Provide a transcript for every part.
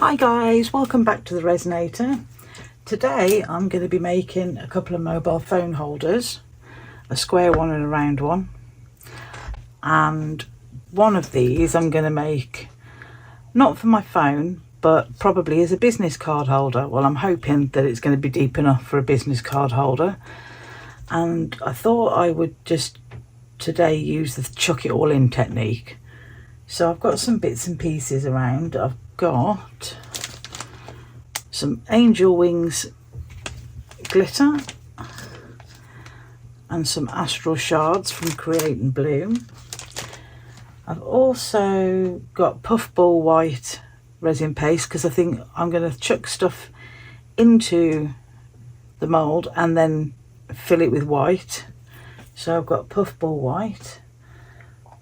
Hi guys, welcome back to the Resinator. Today I'm going to be making a couple of mobile phone holders, a square one and a round one, and one of these I'm going to make not for my phone but probably as a business card holder. Well, I'm hoping that it's going to be deep enough for a business card holder, and I thought I would just today use the chuck it all in technique. So I've got some bits and pieces around. I've got some angel wings glitter and some astral shards from Create and Bloom. I've also got puffball white resin paste because I think I'm going to chuck stuff into the mould and then fill it with white. So I've got puffball white,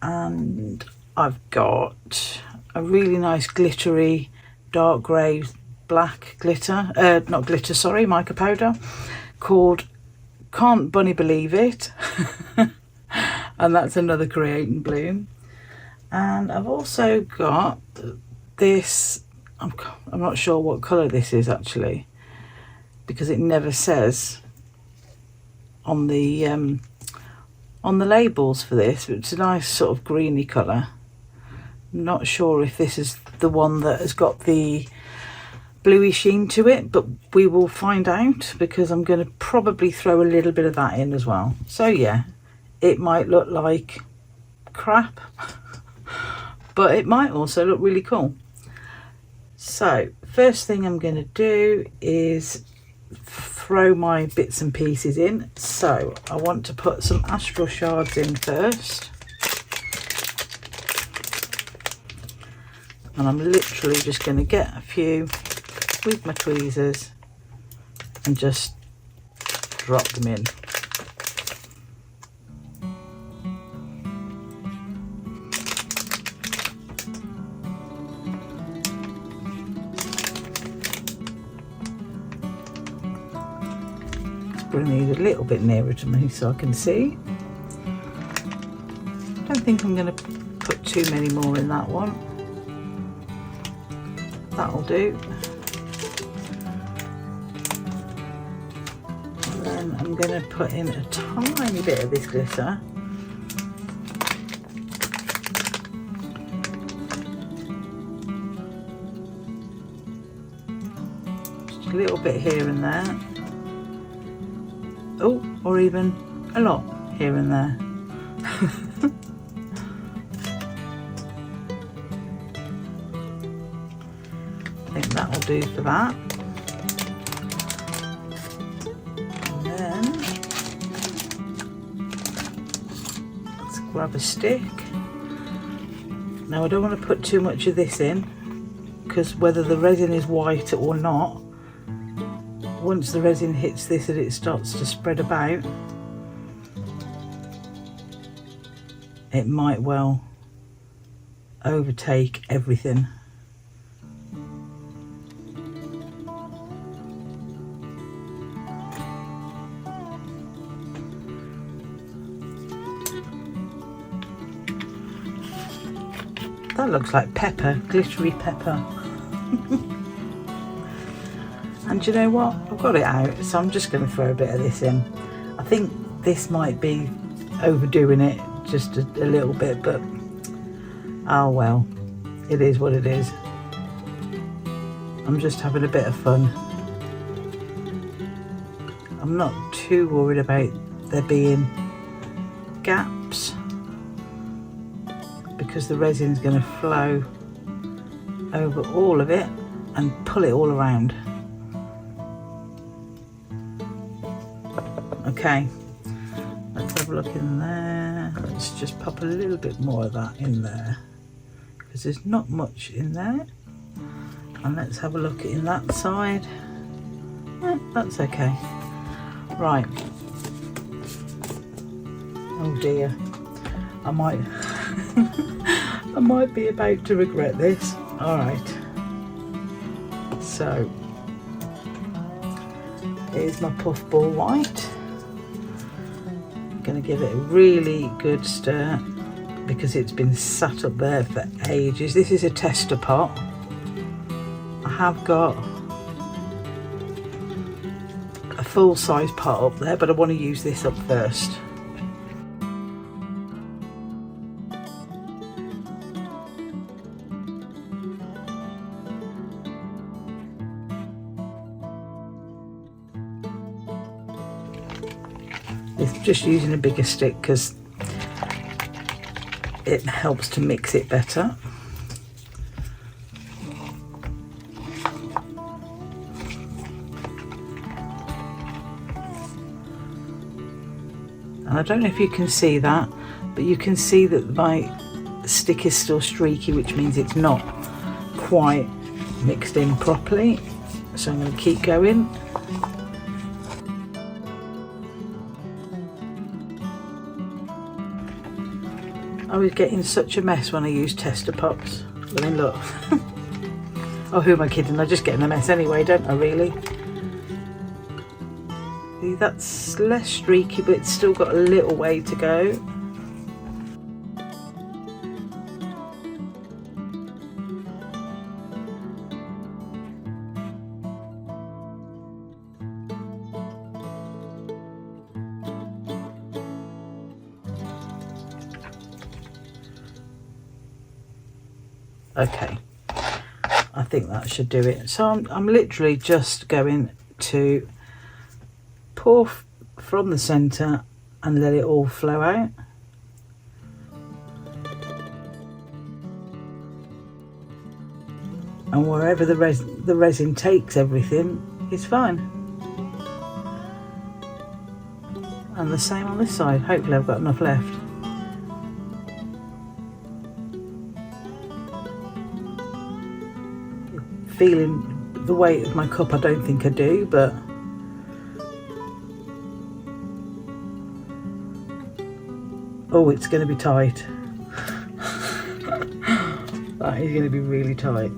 and I've got a really nice glittery dark grey black glitter, not glitter, sorry, mica powder, called Can't Bunny Believe It. And that's another Create and Bloom. And I've also got this, I'm not sure what colour this is actually, because it never says on the labels for this, but it's a nice sort of greeny colour. Not sure if this is the one that has got the bluey sheen to it, but we will find out, because I'm going to probably throw a little bit of that in as well. So yeah, it might look like crap, but it might also look really cool. So first thing I'm going to do is throw my bits and pieces in. So I want to put some astral shards in first. And I'm literally just going to get a few with my tweezers and just drop them in. Let's bring these a little bit nearer to me so I can see. Don't think I'm going to put too many more in that one. That'll do. And then I'm going to put in a tiny bit of this glitter. Just a little bit here and there. Oh, or even a lot here and there. I think that'll do for that. And then let's grab a stick. Now I don't want to put too much of this in, because whether the resin is white or not, once the resin hits this and it starts to spread about, it might well overtake everything. That looks like pepper, glittery pepper. And you know what? I've got it out, so I'm just going to throw a bit of this in. I think this might be overdoing it just a little bit, but oh well, it is what it is. I'm just having a bit of fun. I'm not too worried about there being gaps, because the resin is going to flow over all of it and pull it all around. Okay, let's have a look in there. Let's just pop a little bit more of that in there, because there's not much in there. And let's have a look in that side. That's okay. Right. Oh dear, I might I might be about to regret this. All right, so here's my puffball white. I'm going to give it a really good stir, because it's been sat up there for ages. This is a tester pot. I have got a full-size pot up there, but I want to use this up first. It's just using a bigger stick because it helps to mix it better. And I don't know if you can see that, but you can see that my stick is still streaky, which means it's not quite mixed in properly. So I'm going to keep going. I was getting such a mess when I used tester pots. I mean, look. Oh, who am I kidding? I just get in a mess anyway, don't I, really? See, that's less streaky, but it's still got a little way to go. Okay, I think that should do it. So I'm literally just going to pour from the centre and let it all flow out. And wherever the resin takes everything is fine. And the same on this side. Hopefully I've got enough left. Feeling the weight of my cup, I don't think I do, but oh, it's going to be tight. That is going to be really tight.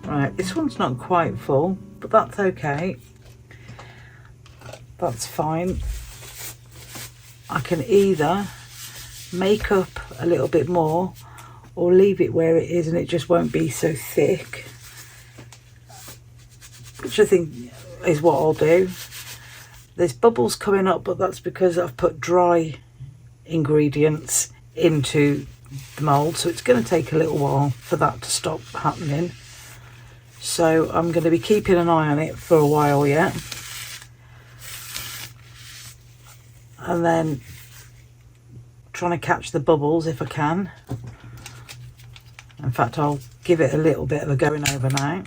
Right, this one's not quite full, but that's okay. That's fine. I can either make up a little bit more or leave it where it is and it just won't be so thick, which I think is what I'll do. There's bubbles coming up, but that's because I've put dry ingredients into the mould, so it's going to take a little while for that to stop happening. So I'm going to be keeping an eye on it for a while yet. And then trying to catch the bubbles if I can. In fact, I'll give it a little bit of a going over now.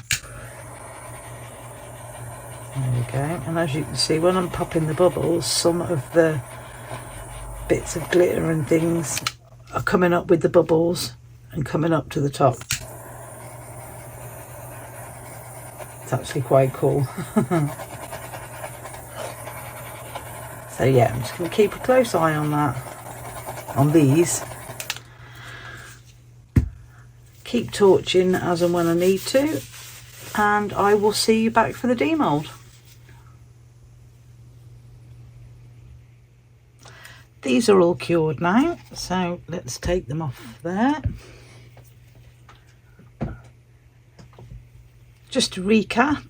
There we go. And as you can see, when I'm popping the bubbles, some of the bits of glitter and things are coming up with the bubbles and coming up to the top. It's actually quite cool. So yeah, I'm just going to keep a close eye on that, on these. Keep torching as and when I need to, and I will see you back for the demould. These are all cured now, so let's take them off there. Just to recap,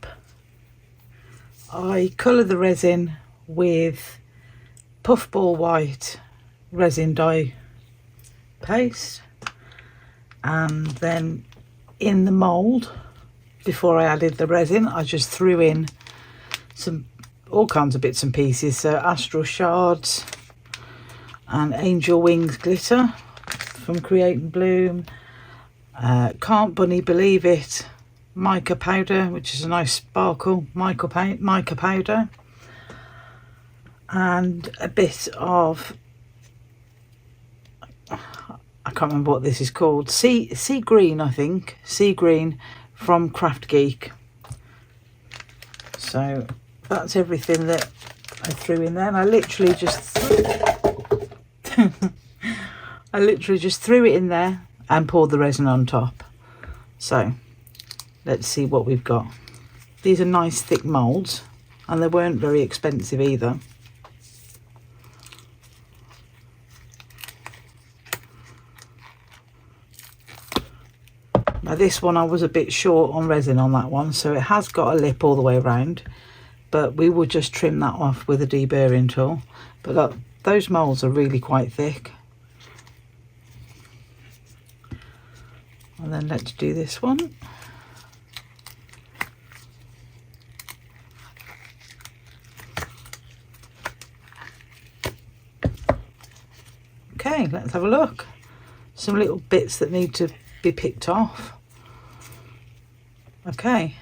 I colour the resin with puffball white resin dye paste, and then in the mould, before I added the resin, I just threw in all kinds of bits and pieces, so astral shards and angel wings glitter from Create and Bloom, Can't Bunny Believe It mica powder, which is a nice sparkle mica powder, and a bit of, I can't remember what this is called, sea green, I think, sea green from Craft Geek. So that's everything that I threw in there, and I literally just I literally just threw it in there and poured the resin on top. So let's see what we've got. These are nice thick moulds and they weren't very expensive either. Now this one I was a bit short on resin on that one, so it has got a lip all the way around, but we will just trim that off with a deburring tool. But look, those moulds are really quite thick. And then let's do this one. Okay, let's have a look. Some little bits that need to be picked off. Okay.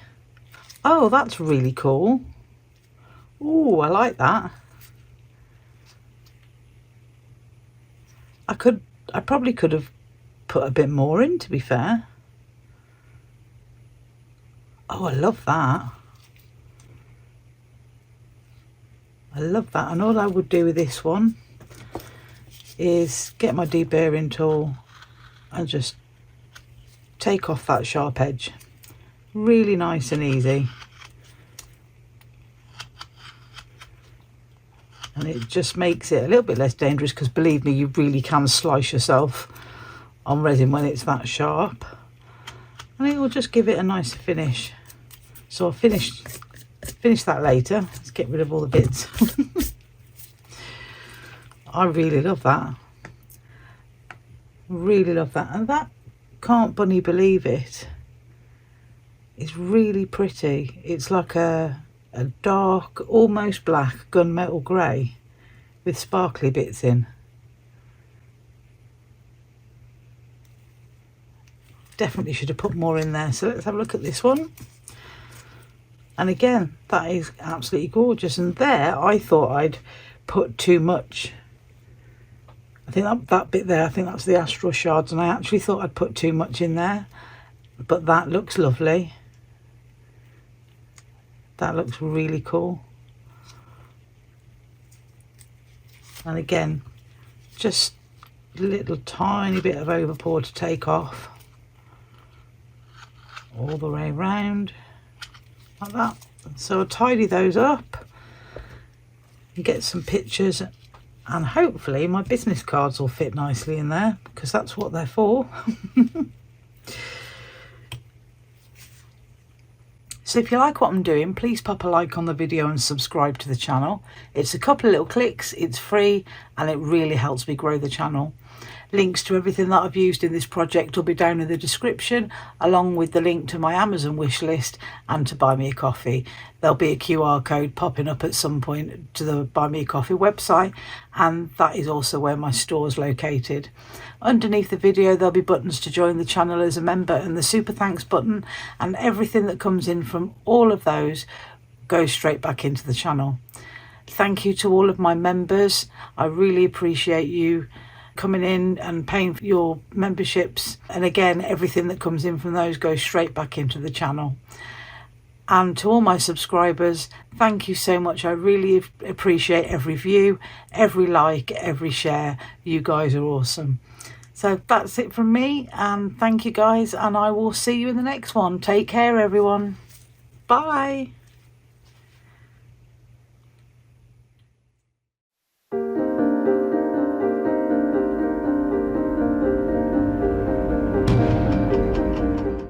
Oh, that's really cool. Oh, I like that. I probably could have put a bit more in, to be fair. Oh, I love that. I love that. And all I would do with this one is get my deburring tool and just take off that sharp edge. Really nice and easy. And it just makes it a little bit less dangerous, because believe me, you really can slice yourself on resin when it's that sharp. And it will just give it a nice finish. So I'll finish that later. Let's get rid of all the bits. I really love that. Really love that. And that, can't bunny believe it, it's really pretty. It's like a dark, almost black gunmetal grey with sparkly bits in. Definitely should have put more in there. So let's have a look at this one. And again, that is absolutely gorgeous. And there, I thought I'd put too much. I think that bit there, I think that's the astral shards, and I actually thought I'd put too much in there. But that looks lovely. That looks really cool. And again, just a little tiny bit of overpour to take off. All the way around, like that. So I'll tidy those up and get some pictures, and hopefully my business cards will fit nicely in there, because that's what they're for. So if you like what I'm doing, please pop a like on the video and subscribe to the channel. It's a couple of little clicks, it's free, and it really helps me grow the channel. Links to everything that I've used in this project will be down in the description, along with the link to my Amazon wish list and to buy me a coffee. There'll be a QR code popping up at some point to the Buy Me a Coffee website, and that is also where my store is located. Underneath the video there'll be buttons to join the channel as a member and the super thanks button, and everything that comes in from all of those goes straight back into the channel. Thank you to all of my members. I really appreciate you coming in and paying for your memberships, and again, everything that comes in from those goes straight back into the channel. And to all my subscribers, thank you so much. I really appreciate every view, every like, every share. You guys are awesome. So that's it from me, and thank you guys, and I will see you in the next one. Take care, everyone. Bye.